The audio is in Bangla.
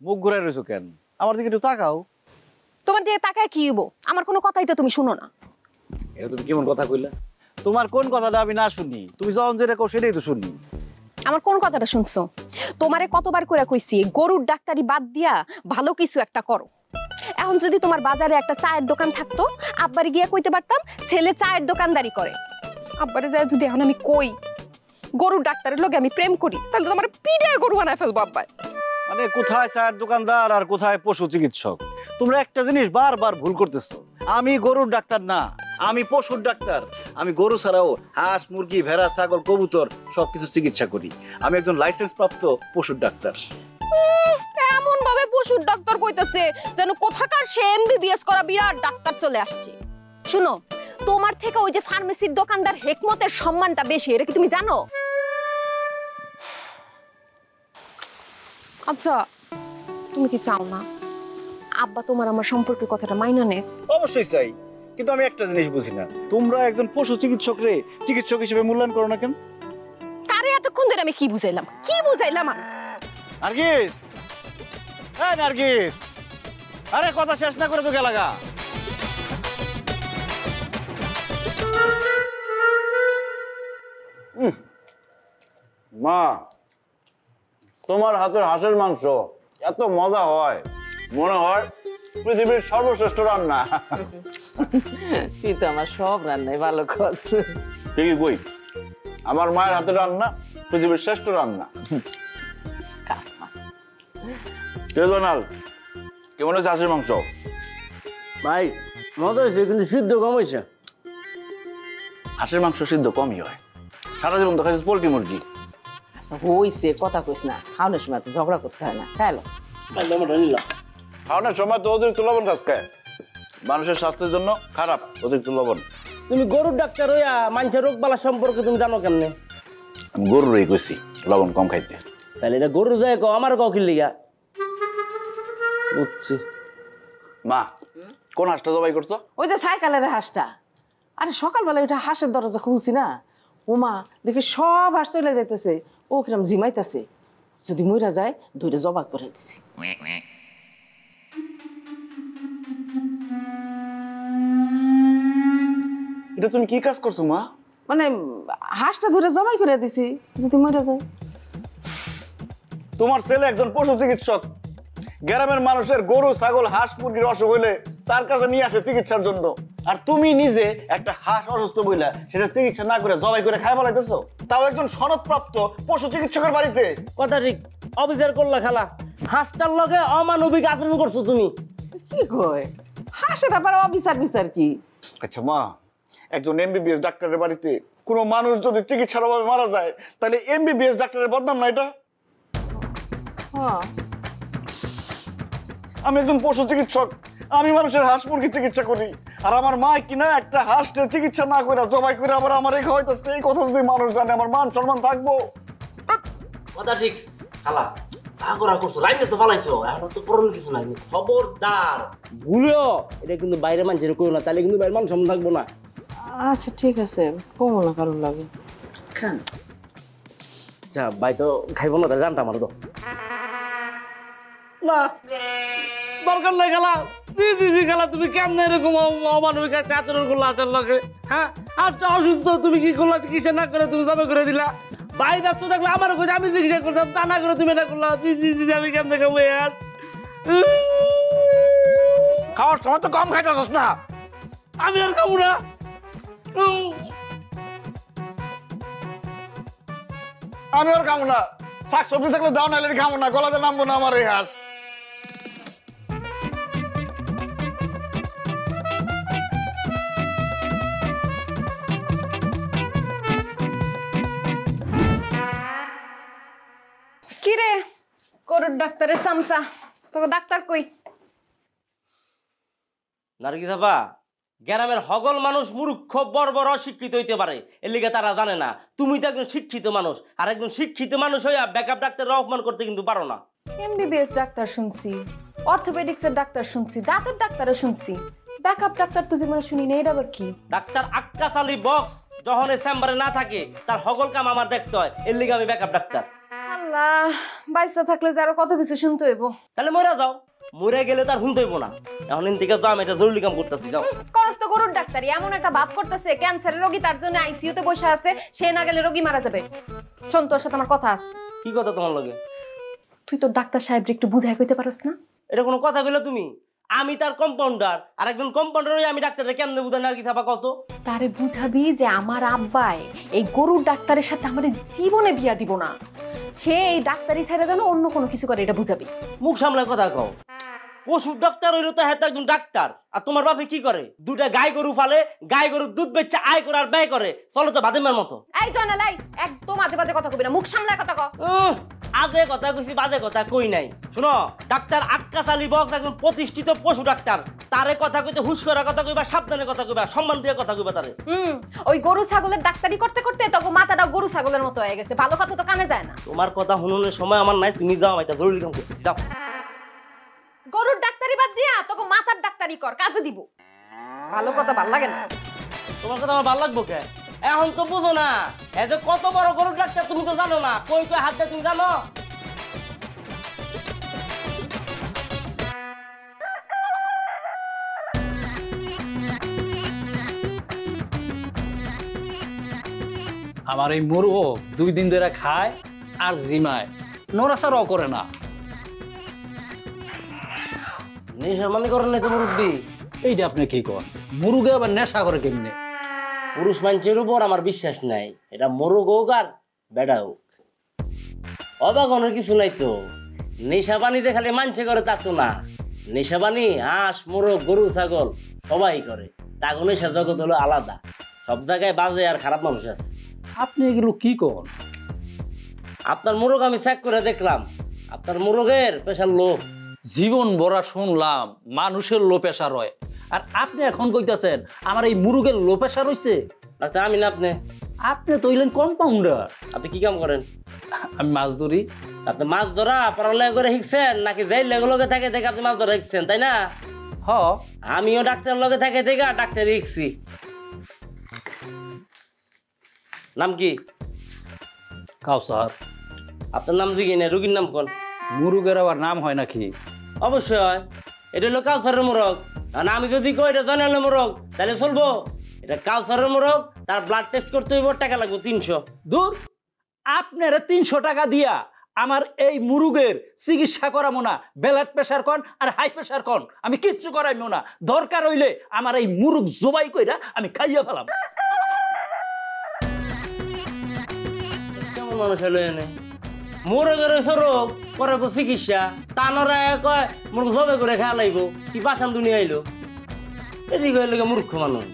মুখ ঘুরাই রয়েছো কেন? আমার দিকে একটু তাকাও। তোমার দিকে তাকায় কি হইব? আমার কোনো কথাই তো তুমি শুনো না। এটা তুমি কেমন কথা কইলা? তোমার কোন কথাটা আমি না শুনি? তুমি যখন যেটা কও সেটাই তো শুনি। আমার কোন কথাটা শুনছো? তোমারে কতবার কইরা কইছি গরুর ডাক্তারি বাদ দিয়া ভালো কিছু একটা করো। এখন যদি তোমার বাজারে একটা চায়ের দোকান থাকতো, আব্বারে গিয়া কইতে পারতাম ছেলে চায়ের দোকানদারি করে। আব্বারে যায় যদি এখন আমি কই গরুর ডাক্তারের লগে আমি প্রেম করি, তাহলে তোমার পিঠে গরু বানায় ফেলবো আব্বাই। মানে কোথায় চায়ের দোকানদার আর কোথায় পশু চিকিৎসক? তোমরা একটা জিনিস বারবার ভুল করতেছো। আমি গরুর ডাক্তার না, আমি পশুর ডাক্তার। আমি গরু ছাড়াও হাঁস, মুরগি, ভেড়া, ছাগল, কবুতর সবকিছু চিকিৎসা করি। আমি একজন লাইসেন্স প্রাপ্ত পশুর ডাক্তার। এমন ভাবে পশুর ডাক্তার কইতেছে যেন কোথাকার সে এমবিবিএস করা বিরাট ডাক্তার চলে আসছে। শুনো, তোমার থেকে ওই যে ফার্মেসির দোকানদার হেকমতের সম্মানটা বেশি, এটা কি তুমি জানো? আচ্ছা, তুমি কি চাও না আব্বা তোমার আমার সম্পর্কের কথাটা মাইনা নে? অবশ্যই চাই, কিন্তু আমি একটা জিনিস বুঝি না, তোমরা একজন পশু চিকিৎসক রে চিকিৎসক হিসেবে মূল্যায়ন করো না কেন? তারে এতক্ষণ ধরে আমি কি বুঝাইলাম আমি? নার্গিস, এই নার্গিস, আরে কথা শেষ না করে তো গেলাগা। মা, তোমার হাতের হাঁসের মাংস এত মজা হয়, মনে হয় পৃথিবীর সর্বশ্রেষ্ঠ রান্না। তুই তো আমার সব রান্নাই ভালো খাস। ঠিকই কই, আমার মায়ের হাতের রান্না পৃথিবীর শ্রেষ্ঠ রান্না। কেমন হয়েছে হাঁসের মাংস? ভাই মজা হয়েছে, কিন্তু সিদ্ধ কম হয়েছে। হাঁসের মাংস সিদ্ধ কমই হয়, সারা জীবন তো খাইছিস পোল্ট্রি মুরগি। আচ্ছা হইছে, কথা কইস না, খাওয়ানোর সময় তো ঝগড়া করতে হয় না। খেলো খাওয়ানোর সময় তো অতিরিক্ত লবণ খাস খায়, মানুষের স্বাস্থ্যের জন্য খারাপ অতিরিক্ত লবণ। তুমি গরুর ডাক্তার হইয়া মানুষের রোগ বালা সম্পর্কে তুমি জানো কেমনে? আমি গরুরই কইছি লবণ কম খাইতে। তাহলে এটা গরু যায় কও, আমার কও কি লিগা? বুঝছি। মা, কোন হাঁসটা জবাই করছো? ওই যে সাইকেলের হাঁসটা। আরে সকালবেলা ওইটা হাঁসের দরজা খুলছি না, ওমা দেখি সব হাঁস চলে যাইতেছে, ও কিরম ঝিমাইতেছে। যদি মইরা যায় ধরে জবাই করে দিছি। এটা তুমি কি কাজ করছো মা? মানে হাঁসটা ধরে জবাই করে দিছি, যদি মইরা যায়। তোমার ছেলে একজন পশু চিকিৎসক, গ্রামের মানুষের গরু, ছাগল, হাঁস, মুরগির অসুখ হইলে তার কাছে নিয়ে আসে চিকিৎসার জন্য, আর তুমি নিজে একটা হাঁস অসুস্থ বইলা সেটা চিকিৎসা না করে জবাই করে খাই ফেলাইতেছো, তাও একজন সনদপ্রাপ্ত পশু চিকিৎসকের বাড়িতে। কথা ঠিক, অবিচার করলা খালা। হাঁসটার লগে অমানবিক আচরণ করছো তুমি। কি কয় হাঁসের আবার অবিচার বিচার কি? আচ্ছা মা, একজন এমবিবিএস ডাক্তারের বাড়িতে কোনো মানুষ যদি চিকিৎসার অভাবে মারা যায়, তাহলে এমবিবিএস ডাক্তারের বদনাম না এটা? হ্যাঁ, আমি একজন পশু চিকিৎসক, আমি মানুষের হাঁস মুরগি চিকিৎসা করি, আর আমার মা কিনা একটা হাঁসের চিকিৎসা না করে জবাই করে আবার আমার এই খাওয়াইতেছে। এই কথা যদি মানুষ জানে, আমার মান সম্মান থাকবো? কথা ঠিক খালা, সাগরা করছো, রাইতে তো পালাইছো, এখন তো করণ কিছু নাই। খবরদার ভুলেও এটা কিন্তু বাইরে মানুষের কইও না, তাহলে কিন্তু বাইরে মান সম্মান থাকবো না। আচ্ছা ঠিক আছে, কমো না কারোর লাগে। খান। আচ্ছা ভাই তো খাইবো না, তাহলে জানটা মারো তো। না দরকার নাই খালা, জি খালা, তুমি কেমন এরকম অমানবিক একটা আচরণ করলো হাতের লগে? হ্যাঁ, আজটা অসুস্থ, তুমি কি করলা? চিকিৎসা না করে তুমি জবে করে দিলা। ভাই ব্যস্ত থাকলে আমারও কইছে, আমি চিকিৎসা করতাম, তা না করে তুমি এটা করলা। জি আমি কেমন খাবো আর? খাওয়ার সময় তো কম খাইতেছস না। আমি আর খাবো না। আমি আর খাবো না, শাক সবজি থাকলে দাও, নাইলে খাবো না, গলাতে নামবো না আমার এই হাঁস। কিরে গরুর ডাক্তারের চামচা, তোকে ডাক্তার কই? নার্গিস আপা, গ্রামের হগল মানুষ মূর্খ বর্বর অশিক্ষিত হইতে পারে, এর লিগে তারা জানে না। তুমি তো একজন শিক্ষিত মানুষ, আর একজন শিক্ষিত মানুষ হইয়া ব্যাকআপ ডাক্তারের অপমান করতে কিন্তু পারো না। এমবিবিএস ডাক্তার শুনছি, অর্থোপেডিক্সের ডাক্তার শুনছি, দাঁতের ডাক্তারও শুনছি, ব্যাকআপ ডাক্তার তো জীবনে শুনি না। এটা আবার কি? ডাক্তার আক্কাস আলী বক্স যখন এই চেম্বারে না থাকে, তার হগল কাম আমার দেখতে হয়, এর লিগে আমি ব্যাকআপ ডাক্তার। আল্লাহ আল্লাহ, বাইসা থাকলে যে আরো কত কিছু শুনতে হইব। তাহলে মরে যাও, মরে গেলে তার শুনতে হইব না। এখন ইনদিকে যাও, আমি এটা জরুরি কাম করতেছি, যাও। করস তো গরুর ডাক্তারি, এমন একটা ভাব করতেছে ক্যান্সারের রোগী, তার জন্য আইসিইউতে বসে আছে, সে না গেলে রোগী মারা যাবে। শোন, তোর সাথে আমার কথা আছে। কি কথা তোমার লগে? তুই তো ডাক্তার সাহেবরে একটু বুঝাই কইতে পারস না? এটা কোনো কথা কইলে তুমি? আমি তার কম্পাউন্ডার, আর একজন কম্পাউন্ডার হয়ে আমি ডাক্তারটা কেমনে বুঝাই না আর কি থাকা কত? তারে বুঝাবি যে আমার আব্বাই এই গরুর ডাক্তারের সাথে আমার জীবনে বিয়া দিব না, সে এই ডাক্তারি ছেড়ে যেন অন্য কোনো কিছু করে, এটা বুঝাবি। মুখ সামলে কথা কও। পশুর ডাক্তার হইলো তো হ্যাঁ একজন ডাক্তার। আর তোমার বাপে কি করে? দুটা গাই গরু ফালে, গাই গরুর দুধ বেচে আয় করে আর ব্যয় করে, চলো তো বাদেমার মতো। এই জনালাই, একদম আজে বাজে কথা কবি না, মুখ সামলায় কথা ক। আজে কথা কইছি, বাজে কথা কই নাই। শুনো, ডাক্তার আক্কাস আলী বক্স একজন প্রতিষ্ঠিত পশু ডাক্তার। তারে কথা কইতে হুশ করে কথা কইবা, সাবধানে কথা কইবা, সম্মান দিয়ে কথা কইবা তারে। ওই গরু ছাগলের ডাক্তারি করতে করতে তখন মাথাটা গরু ছাগলের মতো হয়ে গেছে, ভালো কথা তো কানে যায় না। তোমার কথা শুনুনের সময় আমার নাই, তুমি যাও, এটা জরুরি কাম করতেছি, যাও। গরুর ডাক্তারি বাদ দিয়া তোকে মাথার ডাক্তারি কর, কাজে দিব। ভালো কথা ভাল লাগে না। তোমার কথা আমার ভালো লাগবো কে? এখন তো বুঝো না, এই যে কত বড় গরুর ডাক্তার তুমি তো জানো না, কই কই হাত দিয়ে তুমি জানো? আমার এই মুরগো 2 দিন ধরে খায় আর জিমায়, নড়াচড়াও করে না। নেশা মানে করেন নাই তো মুরব্বী? এইটা আপনি কি কর? মুরগে আবার নেশা করে কেমনে? পুরুষ মানুষের উপর আমার বিশ্বাস নাই, এটা মোরগ হোক আর বেড়া হোক, অবাক অনেক কিছু নাই তো। নেশা পানিতে খালি মানছে করে তা তো না, নেশা পানি হাঁস মোরগ গরু ছাগল সবাই করে, তা নেশা জগৎ হলো আলাদা। সব জায়গায় বাজে আর খারাপ মানুষ আছে। আপনি এগুলো কি কর? আপনার মোরগ আমি চেক করে দেখলাম, আপনার মোরগের প্রেশার লো। জীবন ভরা শুনলাম মানুষের লো প্রেশার হয়, আর আপনি এখন কইতাছেন আমার এই মুরগের লো প্রেশার হইছে? ডাক্তার আমি না আপনি? আপনি তো হইলেন কম্পাউন্ডার। আপনি কি কাম করেন? আমি মাছ ধরি। আপনি মাছ ধরা পড়ালেখা করে শিখছেন নাকি যাই লগে থাকে দেখে আপনি মাছ ধরা শিখছেন, তাই না? হ, আমিও ডাক্তার লগে থাকে দেখে ডাক্তার শিখছি। নাম কি? কাউসার। আপনার নাম জিজ্ঞি না, রুগীর নাম কোন? মুরগের আবার নাম হয় নাকি? অবশ্যই হয়, এটা হলো কাউসারের মোরগ। আর আমি যদি কই এটা জনালে মোরগ তাহলে চলবো? এটা কাউসারের মোরগ, তার ব্লাড টেস্ট করতে হইব, টাকা লাগবে 300। দূর, আপনারা 300 টাকা দিয়া আমার এই মুরগের চিকিৎসা করামো না? ব্লাড প্রেশার কন আর হাই প্রেশার কন, আমি কিচ্ছু করাইমো না। দরকার হইলে আমার এই মুরগ জবাই কইরা আমি খাইয়া ফেলাম। কেমন মানুষ হলো এনে? মোরগের রোগ করে চিকিৎসা, টানরা কয় মোরগ জবে করে খেয়া লাগবো, কি পাশান দুনিয়া আইলো? এদিকে হইলে মূর্খ মানুষ।